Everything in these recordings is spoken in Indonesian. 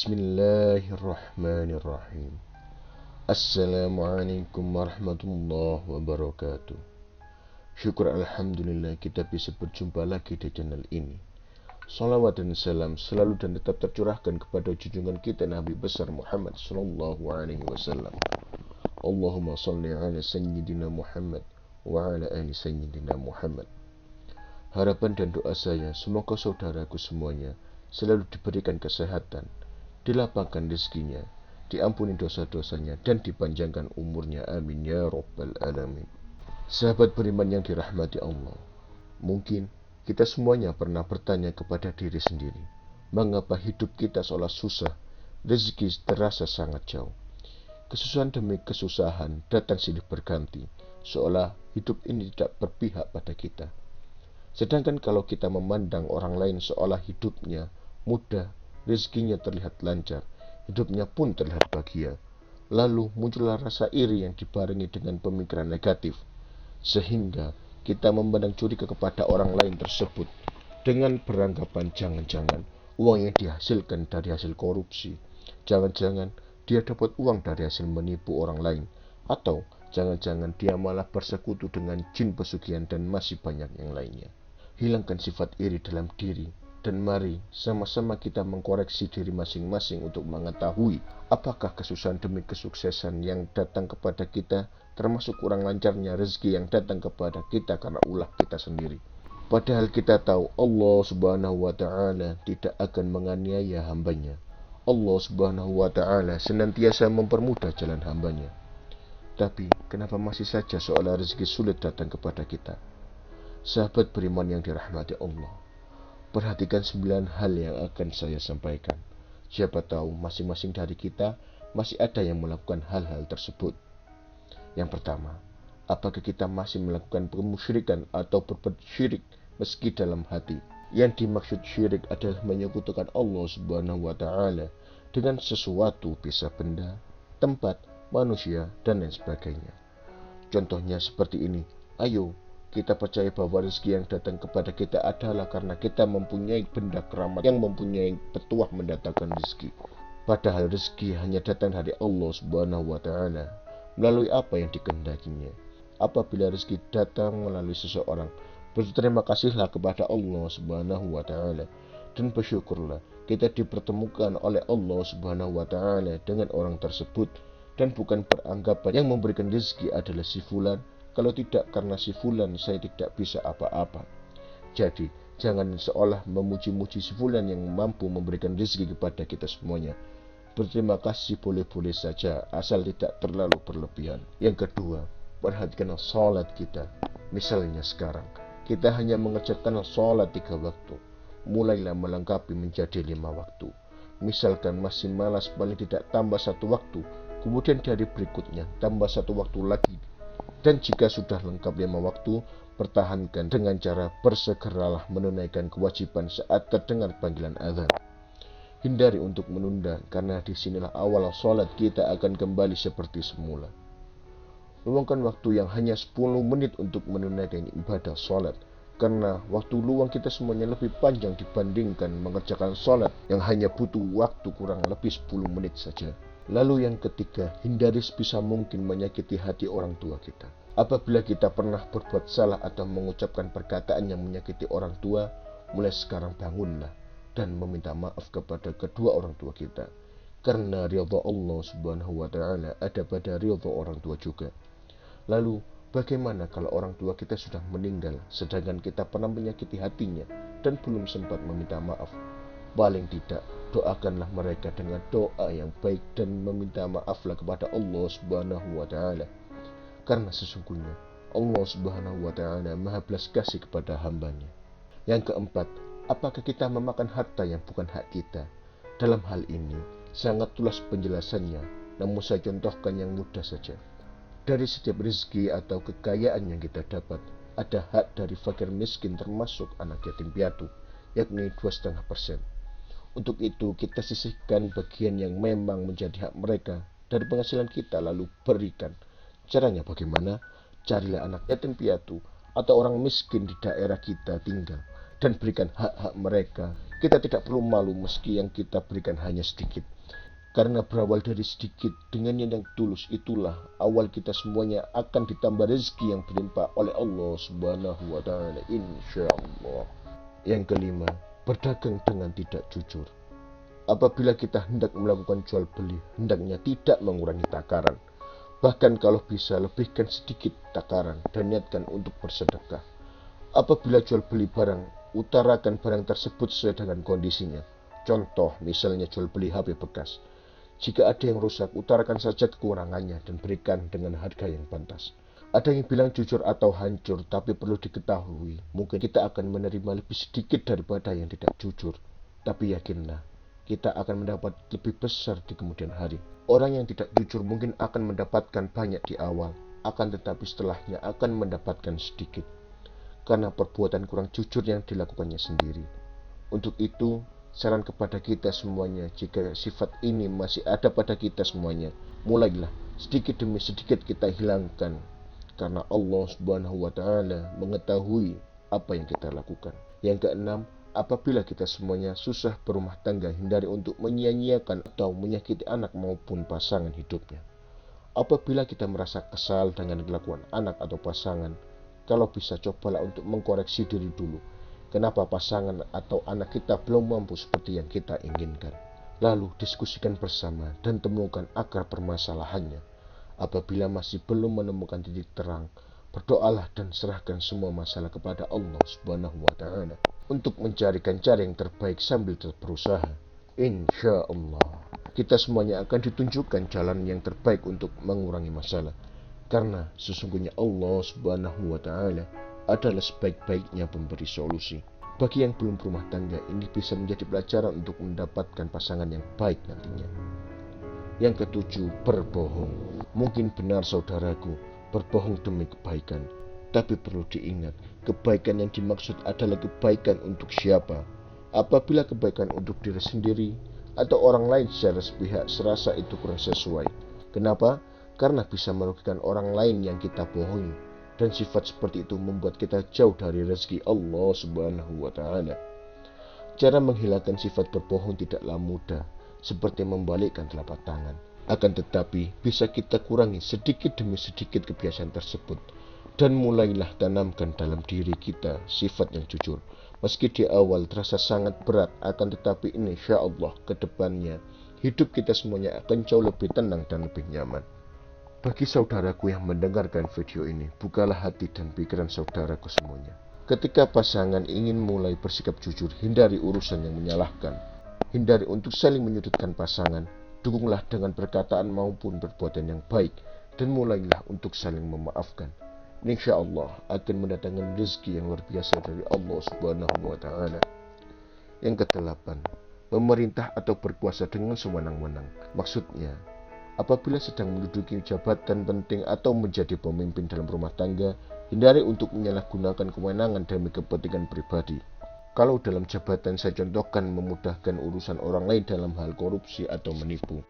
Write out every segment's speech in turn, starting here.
Bismillahirrahmanirrahim. Assalamualaikum warahmatullahi wabarakatuh. Syukur alhamdulillah kita bisa berjumpa lagi di channel ini. Salawat dan salam selalu dan tetap tercurahkan kepada junjungan kita Nabi besar Muhammad sallallahu alaihi wasallam. Allahumma salli ala sayyidina Muhammad wa ala ali sayyidina Muhammad. Harapan dan doa saya semoga saudaraku semuanya selalu diberikan kesehatan, dilapangkan rezekinya, diampuni dosa-dosanya, dan dipanjangkan umurnya. Amin ya rabbal alamin. Sahabat beriman yang dirahmati Allah, mungkin kita semuanya pernah bertanya kepada diri sendiri, mengapa hidup kita seolah susah, rezeki terasa sangat jauh. Kesusahan demi kesusahan datang silih berganti, seolah hidup ini tidak berpihak pada kita. Sedangkan kalau kita memandang orang lain seolah hidupnya mudah, rezekinya terlihat lancar, hidupnya pun terlihat bahagia, lalu muncullah rasa iri yang dibarengi dengan pemikiran negatif, sehingga kita memandang curiga kepada orang lain tersebut dengan beranggapan jangan-jangan uang yang dihasilkan dari hasil korupsi, jangan-jangan dia dapat uang dari hasil menipu orang lain, atau jangan-jangan dia malah bersekutu dengan jin pesugihan dan masih banyak yang lainnya. Hilangkan sifat iri dalam diri, dan mari sama-sama kita mengkoreksi diri masing-masing untuk mengetahui apakah kesusahan demi kesuksesan yang datang kepada kita termasuk kurang lancarnya rezeki yang datang kepada kita karena ulah kita sendiri. Padahal kita tahu Allah subhanahu wa ta'ala tidak akan menganiaya hambanya. Allah subhanahu wa ta'ala senantiasa mempermudah jalan hambanya. Tapi kenapa masih saja seolah rezeki sulit datang kepada kita? Sahabat beriman yang dirahmati Allah, perhatikan 9 hal yang akan saya sampaikan. Siapa tahu masing-masing dari kita masih ada yang melakukan hal-hal tersebut. Yang pertama, apakah kita masih melakukan kemusyrikan atau berbuat syirik meski dalam hati? Yang dimaksud syirik adalah menyekutukan Allah subhanahu wa ta'ala dengan sesuatu, bisa benda, tempat, manusia, dan lain sebagainya. Contohnya seperti ini. Ayo kita percaya bahwa rezeki yang datang kepada kita adalah karena kita mempunyai benda keramat yang mempunyai petuah mendatangkan rezeki. Padahal rezeki hanya datang dari Allah subhanahu wa ta'ala melalui apa yang dikehendakinya. Apabila rezeki datang melalui seseorang, berterima kasihlah kepada Allah subhanahu wa ta'ala dan bersyukurlah kita dipertemukan oleh Allah subhanahu wa ta'ala dengan orang tersebut, dan bukan beranggapan yang memberikan rezeki adalah si fulan. Kalau tidak karena si fulan saya tidak bisa apa-apa. Jadi jangan seolah memuji-muji si fulan yang mampu memberikan rezeki kepada kita semuanya. Berterima kasih boleh-boleh saja, asal tidak terlalu berlebihan. Yang kedua, perhatikan salat kita. Misalnya sekarang kita hanya mengerjakan salat 3 waktu, mulailah melengkapi menjadi 5 waktu. Misalkan masih malas, paling tidak tambah 1 waktu, kemudian dari berikutnya tambah 1 waktu lagi. Dan jika sudah lengkap 5 waktu, pertahankan dengan cara bersegeralah menunaikan kewajiban saat terdengar panggilan azan. Hindari untuk menunda, karena disinilah awal sholat kita akan kembali seperti semula. Luangkan waktu yang hanya 10 menit untuk menunaikan ibadah sholat, karena waktu luang kita semuanya lebih panjang dibandingkan mengerjakan sholat yang hanya butuh waktu kurang lebih 10 menit saja. Lalu yang ketiga, hindari sebisa mungkin menyakiti hati orang tua kita. Apabila kita pernah berbuat salah atau mengucapkan perkataan yang menyakiti orang tua, mulai sekarang bangunlah dan meminta maaf kepada kedua orang tua kita. Karena ridha Allah subhanahu wa ta'ala ada pada ridha orang tua juga. Lalu bagaimana kalau orang tua kita sudah meninggal, sedangkan kita pernah menyakiti hatinya dan belum sempat meminta maaf? Paling tidak, doakanlah mereka dengan doa yang baik dan meminta maaflah kepada Allah subhanahu wa ta'ala. Karena sesungguhnya Allah subhanahu wa ta'ala maha belas kasih kepada hambanya. Yang keempat, apakah kita memakan harta yang bukan hak kita? Dalam hal ini sangat luas penjelasannya, namun saya contohkan yang mudah saja. Dari setiap rezeki atau kekayaan yang kita dapat, ada hak dari fakir miskin termasuk anak yatim piatu, yakni 2,5%. Untuk itu kita sisihkan bagian yang memang menjadi hak mereka dari penghasilan kita, lalu berikan. Caranya bagaimana? Carilah anak yatim piatu atau orang miskin di daerah kita tinggal dan berikan hak-hak mereka. Kita tidak perlu malu meski yang kita berikan hanya sedikit. Karena berawal dari sedikit dengan yang tulus, itulah awal kita semuanya akan ditambah rezeki yang berlimpah oleh Allah Subhanahu wa taala, insyaallah. Yang kelima, berdagang dengan tidak jujur. Apabila kita hendak melakukan jual beli, hendaknya tidak mengurangi takaran. Bahkan kalau bisa, lebihkan sedikit takaran dan niatkan untuk bersedekah. Apabila jual beli barang, utarakan barang tersebut sesuai dengan kondisinya. Contoh, misalnya jual beli HP bekas. Jika ada yang rusak, utarakan saja kekurangannya dan berikan dengan harga yang pantas. Ada yang bilang jujur atau hancur, tapi perlu diketahui, mungkin kita akan menerima lebih sedikit daripada yang tidak jujur. Tapi yakinlah, kita akan mendapat lebih besar di kemudian hari. Orang yang tidak jujur mungkin akan mendapatkan banyak di awal, akan tetapi setelahnya akan mendapatkan sedikit. Karena perbuatan kurang jujur yang dilakukannya sendiri. Untuk itu, saran kepada kita semuanya, jika sifat ini masih ada pada kita semuanya, mulailah sedikit demi sedikit kita hilangkan. Karena Allah Subhanahu wa taala mengetahui apa yang kita lakukan. Yang keenam, apabila kita semuanya susah berumah tangga, hindari untuk menyia-nyiakan atau menyakiti anak maupun pasangan hidupnya. Apabila kita merasa kesal dengan kelakuan anak atau pasangan, kalau bisa cobalah untuk mengkoreksi diri dulu. Kenapa pasangan atau anak kita belum mampu seperti yang kita inginkan? Lalu diskusikan bersama dan temukan akar permasalahannya. Apabila masih belum menemukan titik terang, berdoalah dan serahkan semua masalah kepada Allah Subhanahu wa taala untuk mencarikan cara yang terbaik sambil tetap berusaha. Insya Allah, kita semuanya akan ditunjukkan jalan yang terbaik untuk mengurangi masalah. Karena sesungguhnya Allah Subhanahu wa taala adalah sebaik-baiknya pemberi solusi. Bagi yang belum berumah tangga, ini bisa menjadi pelajaran untuk mendapatkan pasangan yang baik nantinya. Yang ketujuh, berbohong. Mungkin benar saudaraku, berbohong demi kebaikan. Tapi perlu diingat, kebaikan yang dimaksud adalah kebaikan untuk siapa? Apabila kebaikan untuk diri sendiri atau orang lain secara sepihak, serasa itu kurang sesuai. Kenapa? Karena bisa merugikan orang lain yang kita bohongi. Dan sifat seperti itu membuat kita jauh dari rezeki Allah Subhanahu wa taala. Cara menghilangkan sifat berbohong tidaklah mudah, seperti membalikkan telapak tangan. Akan tetapi, bisa kita kurangi sedikit demi sedikit kebiasaan tersebut. Dan mulailah tanamkan dalam diri kita sifat yang jujur. Meski di awal terasa sangat berat, akan tetapi insya Allah ke depannya, hidup kita semuanya akan jauh lebih tenang dan lebih nyaman. Bagi saudaraku yang mendengarkan video ini, bukalah hati dan pikiran saudaraku semuanya. Ketika pasangan ingin mulai bersikap jujur, hindari urusan yang menyalahkan. Hindari untuk saling menyudutkan pasangan. Dukunglah dengan perkataan maupun perbuatan yang baik. Dan mulailah untuk saling memaafkan. Insya Allah akan mendatangkan rezeki yang luar biasa dari Allah Subhanahu wa taala. Yang kedelapan, memerintah atau berkuasa dengan sewenang-wenang. Maksudnya, apabila sedang menduduki jabatan penting atau menjadi pemimpin dalam rumah tangga, hindari untuk menyalahgunakan kewenangan demi kepentingan pribadi. Kalau dalam jabatan saya contohkan memudahkan urusan orang lain dalam hal korupsi atau menipu.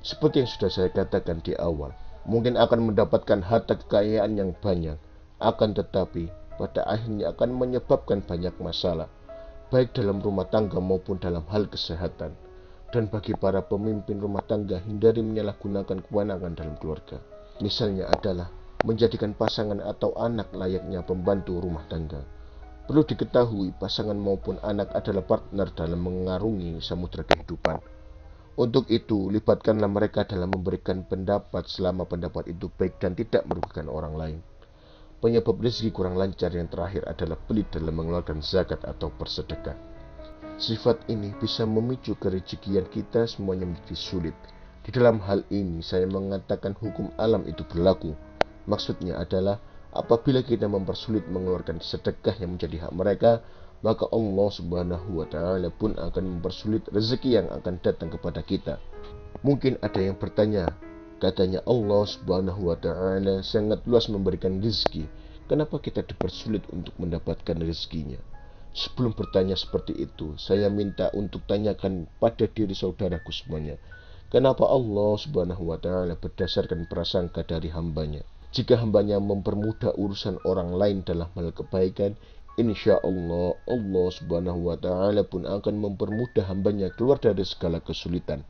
Seperti yang sudah saya katakan di awal, mungkin akan mendapatkan harta kekayaan yang banyak, akan tetapi pada akhirnya akan menyebabkan banyak masalah, baik dalam rumah tangga maupun dalam hal kesehatan. Dan bagi para pemimpin rumah tangga, hindari menyalahgunakan kewenangan dalam keluarga. Misalnya adalah menjadikan pasangan atau anak layaknya pembantu rumah tangga. Perlu diketahui, pasangan maupun anak adalah partner dalam mengarungi samudera kehidupan. Untuk itu, libatkanlah mereka dalam memberikan pendapat selama pendapat itu baik dan tidak merugikan orang lain. Penyebab rezeki kurang lancar yang terakhir adalah pelit dalam mengeluarkan zakat atau bersedekah. Sifat ini bisa memicu kerezekian kita semuanya menjadi sulit. Di dalam hal ini saya mengatakan hukum alam itu berlaku. Maksudnya adalah apabila kita mempersulit mengeluarkan sedekah yang menjadi hak mereka, maka Allah Subhanahu wa taala pun akan mempersulit rezeki yang akan datang kepada kita. Mungkin ada yang bertanya, katanya Allah Subhanahu wa taala sangat luas memberikan rezeki. Kenapa kita dipersulit untuk mendapatkan rezekinya? Sebelum bertanya seperti itu, saya minta untuk tanyakan pada diri saudaraku semuanya. Kenapa Allah Subhanahu wa taala berdasarkan prasangka dari hambanya? Jika hambanya mempermudah urusan orang lain dalam hal kebaikan, insya Allah Allah Subhanahu wa taala pun akan mempermudah hambanya keluar dari segala kesulitan.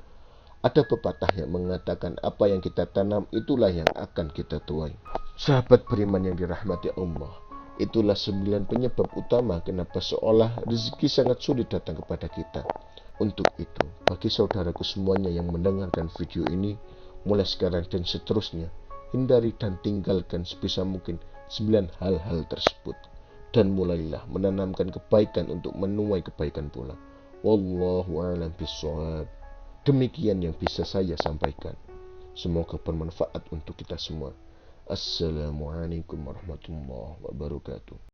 Ada pepatah yang mengatakan apa yang kita tanam itulah yang akan kita tuai. Sahabat beriman yang dirahmati Allah, itulah 9 penyebab utama kenapa seolah rezeki sangat sulit datang kepada kita. Untuk itu, bagi saudaraku semuanya yang mendengarkan video ini, mulai sekarang dan seterusnya, hindari dan tinggalkan sebisa mungkin 9 hal-hal tersebut. Dan mulailah menanamkan kebaikan untuk menuai kebaikan pula. Wallahu a'lam bishawab. Demikian yang bisa saya sampaikan. Semoga bermanfaat untuk kita semua. Assalamualaikum warahmatullahi wabarakatuh.